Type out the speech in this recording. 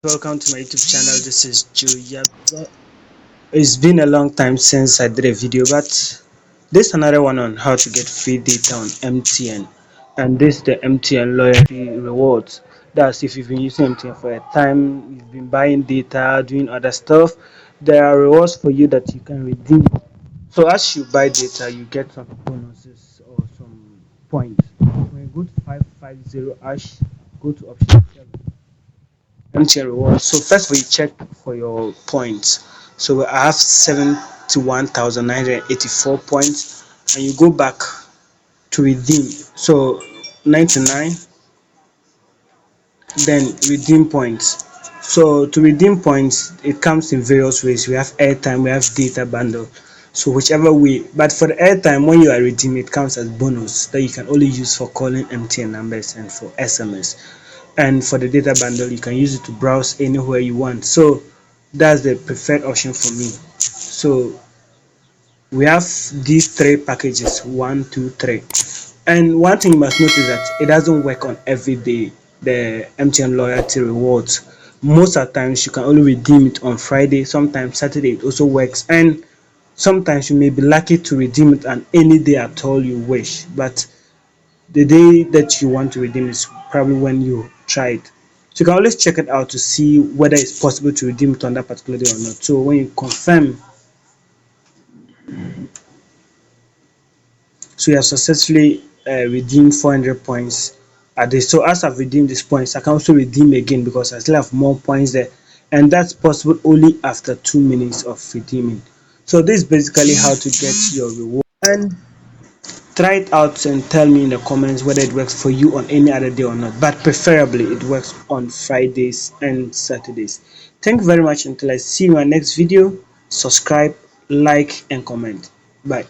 Welcome to my YouTube channel. This is Yapzor. It's been a long time since I did a video, but this is another one on how to get free data on MTN. And this is the MTN Loyalty rewards. That's if you've been using MTN for a time, you've been buying data, doing other stuff. There are rewards for you that you can redeem. So as you buy data, you get some bonuses or some points. When you go to 550 hash, go to option 7. MTN rewards. So first we check for your points. So I have 71,984 points, and you go back to redeem. So 99, then redeem points. So to redeem points, it comes in various ways. We have airtime, we have data bundle. So whichever way, but for the airtime, when you are redeeming, it counts as bonus that you can only use for calling MTN numbers and for SMS. And for the data bundle, you can use it to browse anywhere you want. So that's the preferred option for me. So we have these three packages, one, two, three. And one thing you must notice that it doesn't work on every day. The MTN loyalty rewards, most of the times you can only redeem it on Friday. Sometimes Saturday it also works, and sometimes you may be lucky to redeem it on any day at all you wish, but the day that you want to redeem is probably when you try it. So you can always check it out to see whether it's possible to redeem it on that particular day or not. So when you confirm, so you have successfully redeemed 400 points at this. So as I've redeemed these points, I can also redeem again because I still have more points there, and that's possible only after 2 minutes of redeeming. So this is basically how to get your reward. And try it out and tell me in the comments whether it works for you on any other day or not, but preferably it works on Fridays and Saturdays. Thank you very much. Until I see you in my next video, subscribe, like and comment. Bye.